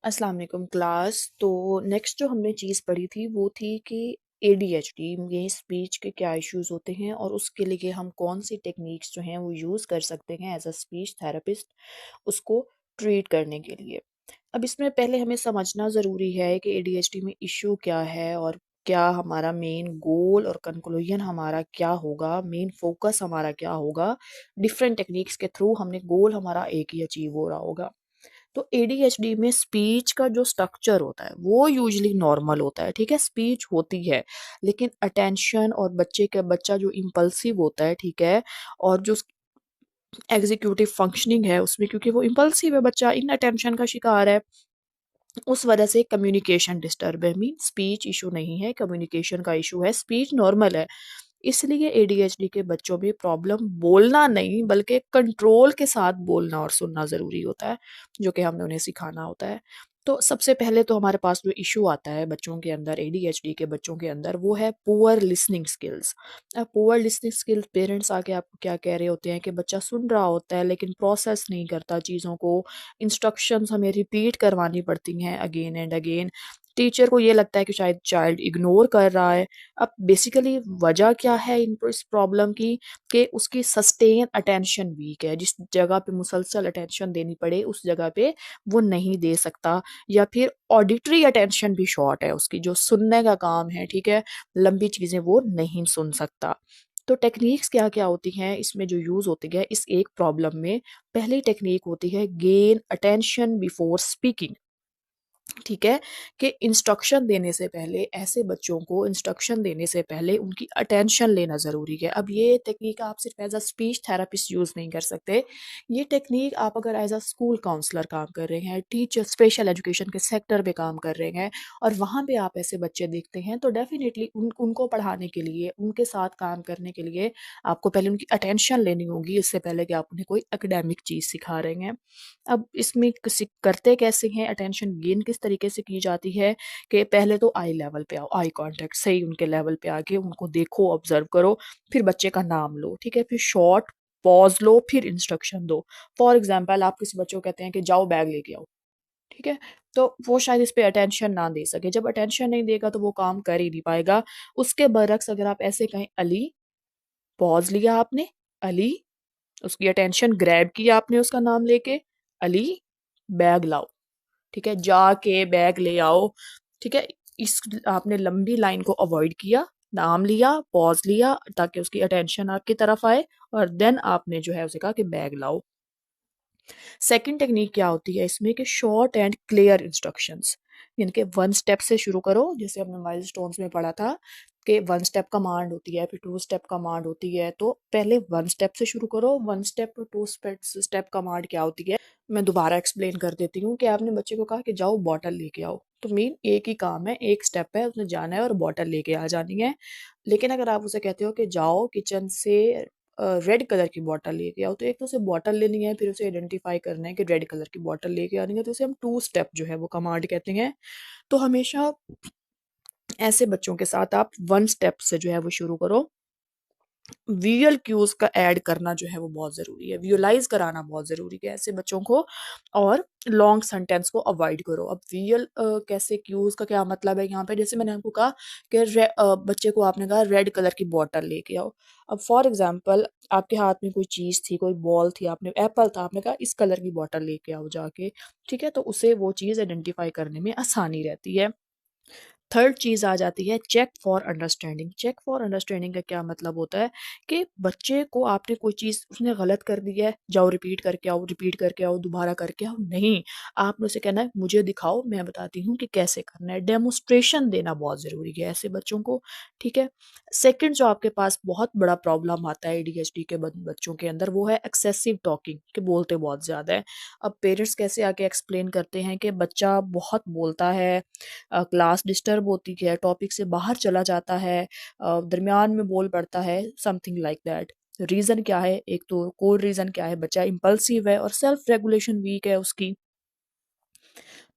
अस्सलाम वालेकुम क्लास। तो नेक्स्ट जो हमने चीज़ पढ़ी थी वो थी कि एडीएचडी ये स्पीच के क्या इश्यूज होते हैं और उसके लिए हम कौन सी टेक्निक्स जो हैं वो यूज़ कर सकते हैं एज अ स्पीच थेरेपिस्ट उसको ट्रीट करने के लिए। अब इसमें पहले हमें समझना ज़रूरी है कि एडीएचडी में इशू क्या है और क्या हमारा मेन गोल और कंक्लूजन हमारा क्या होगा, मेन फोकस हमारा क्या होगा। डिफरेंट टेक्निक्स के थ्रू हमने गोल हमारा एक ही अचीव हो रहा होगा। तो एडीएचडी में स्पीच का जो स्ट्रक्चर होता है वो यूजुअली नॉर्मल होता है, ठीक है, स्पीच होती है, लेकिन अटेंशन और बच्चा जो इम्पल्सिव होता है, ठीक है, और जो एग्जीक्यूटिव फंक्शनिंग है उसमें क्योंकि वो इम्पल्सिव है, बच्चा इन अटेंशन का शिकार है, उस वजह से कम्युनिकेशन डिस्टर्ब है। मीन स्पीच इशू नहीं है, कम्युनिकेशन का इशू है, स्पीच नॉर्मल है। इसलिए एडीएचडी के बच्चों में प्रॉब्लम बोलना नहीं बल्कि कंट्रोल के साथ बोलना और सुनना ज़रूरी होता है, जो कि हमने उन्हें सिखाना होता है। तो सबसे पहले तो हमारे पास जो इशू आता है बच्चों के अंदर, एडीएचडी के बच्चों के अंदर, वो है पुअर लिसनिंग स्किल्स। अब पुअर लिसनिंग स्किल्स पेरेंट्स आके आपको क्या कह रहे होते हैं कि बच्चा सुन रहा होता है लेकिन प्रोसेस नहीं करता चीज़ों को, इंस्ट्रक्शंस हमें रिपीट करवानी पड़ती हैं अगेन एंड अगेन। टीचर को ये लगता है कि शायद चाइल्ड इग्नोर कर रहा है। अब बेसिकली वजह क्या है इस प्रॉब्लम की, कि उसकी सस्टेन अटेंशन वीक है। जिस जगह पे मुसलसल अटेंशन देनी पड़े उस जगह पे वो नहीं दे सकता, या फिर ऑडिटरी अटेंशन भी शॉर्ट है उसकी, जो सुनने का काम है, ठीक है, लंबी चीज़ें वो नहीं सुन सकता। तो टेक्निक्स क्या क्या होती हैं इसमें जो यूज़ होती है इस एक प्रॉब्लम में। पहली टेक्निक होती है गेन अटेंशन बिफोर स्पीकिंग, ठीक है, कि इंस्ट्रक्शन देने से पहले, ऐसे बच्चों को इंस्ट्रक्शन देने से पहले उनकी अटेंशन लेना ज़रूरी है। अब ये टेक्निक आप सिर्फ as a speech therapist use नहीं कर सकते, ये टेक्निक आप अगर एज अ स्कूल काउंसलर काम कर रहे हैं, टीचर स्पेशल एजुकेशन के सेक्टर पे काम कर रहे हैं और वहाँ पे आप ऐसे बच्चे देखते हैं, तो डेफिनेटली उनको पढ़ाने के लिए, उनके साथ काम करने के लिए आपको पहले उनकी अटेंशन लेनी होगी, इससे पहले कि आप उन्हें कोई एकेडमिक चीज़ सिखा रहे हैं। अब इसमें किसी करते कैसे हैं, अटेंशन गेन किस तरीके से की जाती है, कि पहले तो आई लेवल पे आओ, आई कांटेक्ट सही उनके लेवल पे आके उनको देखो, ऑब्जर्व करो, फिर बच्चे का नाम लो, ठीक है, फिर शॉर्ट पॉज लो, फिर इंस्ट्रक्शन दो। फॉर एग्जाम्पल आप किसी बच्चे को कहते हैं कि जाओ बैग लेके आओ, ठीक है, तो वो शायद इस पे अटेंशन ना दे सके। जब अटेंशन नहीं देगा तो वो काम कर ही नहीं पाएगा। उसके बरक्स अगर आप ऐसे कहें, अली, पॉज लिया आपने, अली, उसकी अटेंशन ग्रैब किया आपने उसका नाम लेके, अली बैग लाओ, ठीक है, जाके बैग ले आओ, ठीक है, इस आपने लंबी लाइन को अवॉइड किया, नाम लिया, पॉज लिया ताकि उसकी अटेंशन आपकी तरफ आए, और देन आपने जो है उसे कहा कि बैग लाओ। सेकंड टेक्निक क्या होती है इसमें, कि शॉर्ट एंड क्लियर इंस्ट्रक्शंस, यानी कि वन स्टेप से शुरू करो, जैसे हमने माइलस्टोन्स में पढ़ा था कि वन स्टेप कमांड होती है, फिर टू स्टेप कमांड होती है, तो पहले वन स्टेप से शुरू करो। वन स्टेप और टू स्टेप कमांड क्या होती है, मैं दोबारा एक्सप्लेन कर देती हूँ। कि आपने बच्चे को कहा कि जाओ बॉटल लेके आओ, तो मेन एक ही काम है, एक स्टेप है, उसने जाना है और बॉटल लेके आ जानी है। लेकिन अगर आप उसे कहते हो कि जाओ किचन से रेड कलर की बॉटल लेके आओ, तो एक तो उसे बॉटल लेनी है, फिर उसे आइडेंटिफाई करना है कि रेड कलर की बॉटल लेके आनी है, तो उसे हम टू स्टेप जो है वो कमांड कहते हैं। तो हमेशा ऐसे बच्चों के साथ आप वन स्टेप से जो है वो शुरू करो। विजुअल क्यूज का ऐड करना जो है वो बहुत ज़रूरी है, विजुअलाइज कराना बहुत ज़रूरी है ऐसे बच्चों को, और लॉन्ग सेंटेंस को अवॉइड करो। अब विजुअल कैसे क्यूज का क्या मतलब है यहाँ पे, जैसे मैंने आपको कहा कि बच्चे को आपने कहा रेड कलर की बॉटल लेके आओ। अब फॉर एग्जांपल आपके हाथ में कोई चीज़ थी, कोई बॉल थी, आपने एप्पल था, आपने कहा इस कलर की बॉटल लेके आओ जाके, ठीक है, तो उसे वो चीज़ आइडेंटिफाई करने में आसानी रहती है। थर्ड चीज़ आ जाती है check for understanding. Check for understanding का क्या मतलब होता है, कि बच्चे को आपने कोई चीज़ उसने गलत कर दी है, जाओ रिपीट करके आओ, रिपीट करके आओ, दोबारा करके आओ, नहीं, आपने उसे कहना है मुझे दिखाओ, मैं बताती हूँ कि कैसे करना है। डेमोस्ट्रेशन देना बहुत ज़रूरी है ऐसे बच्चों को, ठीक है। सेकंड जो आपके पास बहुत बड़ा प्रॉब्लम आता है एडीएचडी के बच्चों के अंदर, वो है एक्सेसिव टॉकिंग, कि बोलते बहुत ज़्यादा है। अब पेरेंट्स कैसे आके एक्सप्लेन करते हैं कि बच्चा बहुत बोलता है, क्लास डिस्टर्ब होती है, टॉपिक से बाहर चला जाता है, दरमियान में बोल पड़ता है, समथिंग लाइक दैट। रीज़न क्या है, एक तो कोर रीज़न क्या है, बच्चा इम्पल्सिव है और सेल्फ रेगुलेशन वीक है उसकी।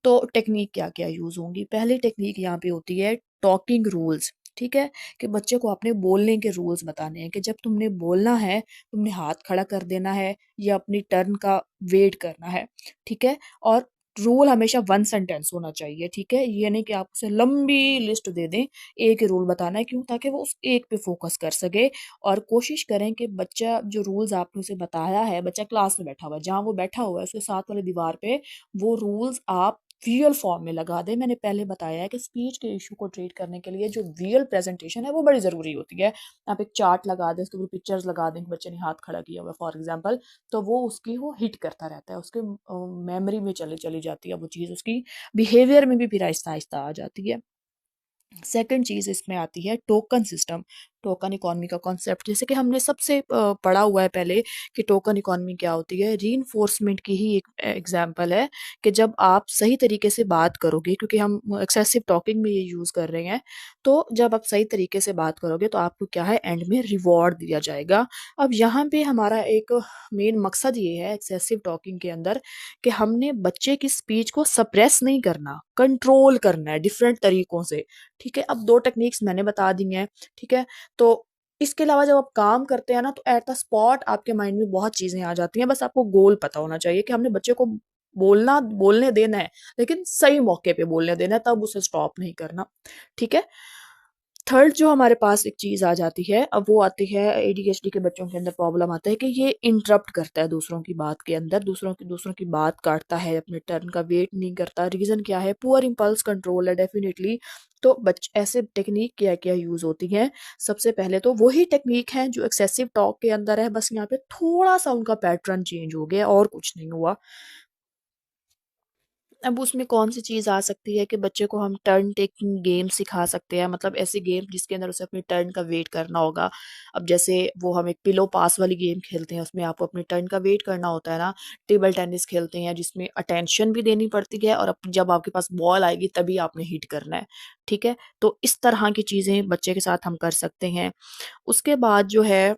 तो टेक्निक क्या क्या यूज़ होंगी, पहली टेक्निक यहाँ पे होती है टॉकिंग रूल्स, ठीक है, कि बच्चे को अपने बोलने के रूल्स बताने हैं, कि जब तुमने बोलना है तुमने हाथ खड़ा कर देना है या अपनी टर्न का वेट करना है, ठीक है, और रूल हमेशा वन सेंटेंस होना चाहिए, ठीक है? ये नहीं कि आप उसे लंबी लिस्ट दे दें, एक ही रूल बताना है, क्यों? ताकि वो उस एक पे फ़ोकस कर सके और कोशिश करें कि बच्चा जो रूल्स आपने उसे बताया है, बच्चा क्लास में बैठा हुआ है, जहाँ वो बैठा हुआ है उसके साथ वाली दीवार पे वो रूल्स आप विजुअल फॉर्म में लगा दें। मैंने पहले बताया है कि स्पीच के इश्यू को ट्रीट करने के लिए जो विजुअल प्रेज़ेंटेशन है वो बड़ी ज़रूरी होती है। आप एक चार्ट लगा दें, उसके ऊपर पिक्चर्स लगा दें कि बच्चे ने हाथ खड़ा किया हुआ है फॉर एग्ज़ाम्पल, तो वो उसकी वो हिट करता रहता है, उसके मेमोरी में चली चली जाती है वो चीज़, उसकी बिहेवियर में भी फिर आहिस्ता-आहिस्ता आ जाती है। सेकंड चीज़ इसमें आती है टोकन सिस्टम, टोकन इकोनॉमी का कॉन्सेप्ट। जैसे कि हमने सबसे पढ़ा हुआ है पहले कि टोकन इकोनॉमी क्या होती है, रीइंफोर्समेंट की ही एक एग्जांपल है कि जब आप सही तरीके से बात करोगे, क्योंकि हम एक्सेसिव टॉकिंग में ये यूज़ कर रहे हैं, तो जब आप सही तरीके से बात करोगे तो आपको क्या है, एंड में रिवॉर्ड दिया जाएगा। अब यहाँ पे हमारा एक मेन मकसद ये है एक्सेसिव टॉकिंग के अंदर कि हमने बच्चे की स्पीच को सप्रेस नहीं करना, कंट्रोल करना है डिफरेंट तरीकों से। ठीक है? अब 2 टेक्निक्स मैंने बता दी हैं, ठीक है? तो इसके अलावा जब आप काम करते हैं ना, तो एट द स्पॉट आपके माइंड में बहुत चीज़ें आ जाती हैं, बस आपको गोल पता होना चाहिए कि हमने बच्चे को बोलने देना है, लेकिन सही मौके पे बोलने देना है, तब उसे स्टॉप नहीं करना, ठीक है? थर्ड जो हमारे पास एक चीज़ आ जाती है, अब वो आती है एडीएचडी के बच्चों के अंदर प्रॉब्लम आता है कि ये इंटरप्ट करता है दूसरों की बात के अंदर, दूसरों की बात काटता है, अपने टर्न का वेट नहीं करता। रीज़न क्या है? पुअर इम्पल्स कंट्रोल है डेफ़िनिटली। तो बच ऐसे टेक्नीक क्या-क्या यूज़ होती हैं? सबसे पहले तो वही टेक्नीक है जो एक्सेसिव टॉक के अंदर है, बस यहाँ पे थोड़ा-सा उनका पैटर्न चेंज हो गया और कुछ नहीं हुआ। अब उसमें कौन-सी चीज़ आ सकती है कि बच्चे को हम टर्न टेकिंग गेम सिखा सकते हैं, मतलब ऐसे गेम जिसके अंदर उसे अपनी टर्न का वेट करना होगा। अब जैसे वो हम एक पिलो पास वाली गेम खेलते हैं, उसमें आपको अपने टर्न का वेट करना होता है ना। टेबल टेनिस खेलते हैं जिसमें अटेंशन भी देनी पड़ती है और जब आपके पास बॉल आएगी तभी आपने हिट करना है, ठीक है? तो इस तरह की चीज़ें बच्चे के साथ हम कर सकते हैं। उसके बाद जो है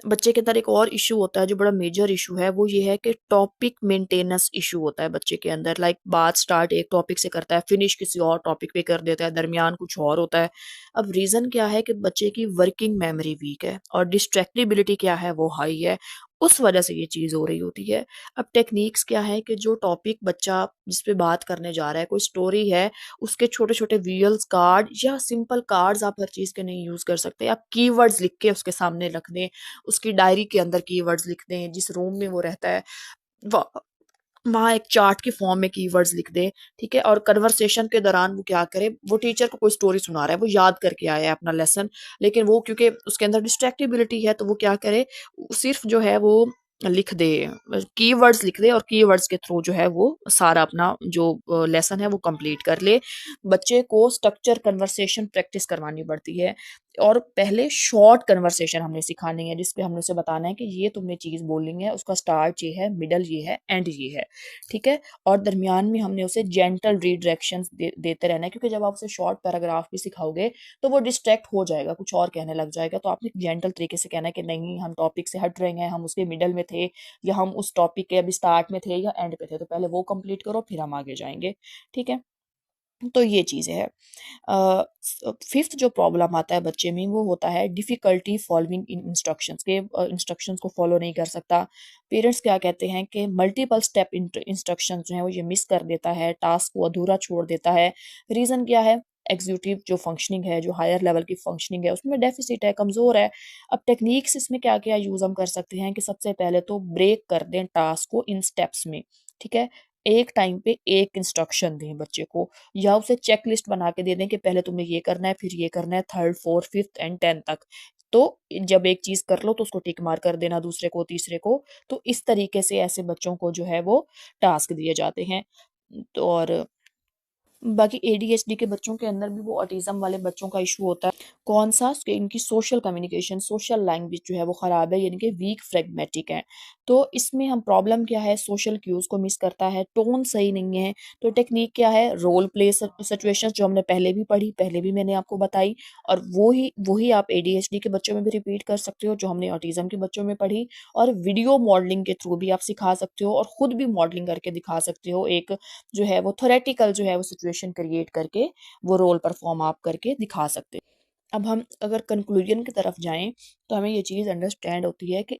बच्चे के अंदर एक और इश्यू होता है जो बड़ा मेजर इश्यू है, वो ये है कि टॉपिक मेंटेनेंस इश्यू होता है बच्चे के अंदर। लाइक बात स्टार्ट एक टॉपिक से करता है, फिनिश किसी और टॉपिक पे कर देता है, दरमियान कुछ और होता है। अब रीज़न क्या है कि बच्चे की वर्किंग मेमोरी वीक है और डिस्ट्रैक्टिबिलिटी क्या है, वो हाई है। उस वजह से ये चीज़ हो रही होती है। अब टेक्निक्स क्या है कि जो टॉपिक बच्चा जिस पे बात करने जा रहा है, कोई स्टोरी है, उसके छोटे-छोटे विजुअल्स कार्ड या सिंपल कार्ड्स आप हर चीज़ के नहीं यूज़ कर सकते। आप कीवर्ड्स लिख के उसके सामने रख दें, उसकी डायरी के अंदर कीवर्ड्स लिख दें, जिस रूम में वो रहता है व वहाँ एक चार्ट के फॉर्म में कीवर्ड्स लिख दें, ठीक है? और कन्वर्सेशन के दौरान वो क्या करे, वो टीचर को कोई स्टोरी सुना रहा है, वो याद करके आया है अपना लेसन, लेकिन वो क्योंकि उसके अंदर डिस्ट्रैक्टिबिलिटी है, तो वो क्या करे, सिर्फ़ जो है वो लिख दे, कीवर्ड्स लिख दे और कीवर्ड्स के थ्रू जो है वो सारा अपना जो लेसन है वो कंप्लीट कर ले। बच्चे को स्ट्रक्चर कन्वर्सेशन प्रैक्टिस करवानी पड़ती है और पहले शॉर्ट कन्वर्सेशन हमने सिखानी है, जिसपे हमने उसे बताना है कि ये तुमने चीज़ बोलनी है, उसका स्टार्ट ये है, मिडल ये है, एंड ये है, ठीक है? और दरमियान में हमने उसे जेंटल रीडायरेक्शंस देते रहना है, क्योंकि जब आप उसे शॉर्ट पैराग्राफ भी सिखाओगे, तो वो डिस्ट्रैक्ट हो जाएगा, कुछ और कहने लग जाएगा। तो आपने जेंटल तरीके से कहना है कि नहीं, हम टॉपिक से हट रहे हैं, हम उसके मिडल में थे या हम उस टॉपिक के अभी स्टार्ट में थे या एंड पे थे, तो पहले वो कंप्लीट करो, फिर हम आगे जाएँगे, ठीक है? तो ये चीज़ें हैं। फिफ्थ जो प्रॉब्लम आता है बच्चे में, वो होता है डिफ़िकल्टी फॉलोइंग इन इंस्ट्रक्शंस के, इंस्ट्रक्शंस को फॉलो नहीं कर सकता। पेरेंट्स क्या कहते हैं कि मल्टीपल स्टेप इंस्ट्रक्शंस जो हैं वो ये मिस कर देता है, टास्क को अधूरा छोड़ देता है। रीज़न क्या है? एग्ज़ीक्यूटिव जो फंक्शनिंग है, जो हायर लेवल की फंक्शनिंग है, उसमें डेफ़िसिट है, कमज़ोर है। अब टेक्निक्स इसमें क्या-क्या यूज़ हम कर सकते हैं कि सबसे पहले तो ब्रेक कर दें टास्क को इन स्टेप्स में, ठीक है? एक टाइम पे एक इंस्ट्रक्शन दें बच्चे को, या उसे चेकलिस्ट बना के दे दें कि पहले तुम्हें ये करना है, फिर ये करना है, 3rd, 4th, 5th and 10th तक। तो जब एक चीज़ कर लो तो उसको टिक मार कर देना दूसरे को, तीसरे को। तो इस तरीके से ऐसे बच्चों को जो है वो टास्क दिए जाते हैं। तो और बाकी एडीएचडी के बच्चों के अंदर भी वो ऑटिज़्म वाले बच्चों का इश्यू होता है। कौन-सा? कि इनकी सोशल कम्युनिकेशन, सोशल लैंग्वेज जो है वो ख़राब है, यानी कि वीक फ्रैग्मेटिक है। तो इसमें हम प्रॉब्लम क्या है? सोशल क्यूज़ को मिस करता है, टोन सही नहीं है। तो टेक्नीक क्या है? रोल प्ले सिचुएशंस जो हमने पहले भी पढ़ी, पहले भी मैंने आपको बताई, और वो ही आप एडीएचडी के बच्चों में भी रिपीट कर सकते हो, जो हमने ऑटिज़्म के बच्चों में पढ़ी। और वीडियो मॉडलिंग के थ्रू भी आप सिखा सकते हो और खुद भी मॉडलिंग करके दिखा सकते हो। एक जो है वो थ्योरेटिकल जो है वो सिचुएशन क्रिएट करके वो रोल परफॉर्म आप करके दिखा सकते हो। अब हम अगर कंक्लूजन की तरफ जाएँ, तो हमें ये चीज़ अंडरस्टैंड होती है कि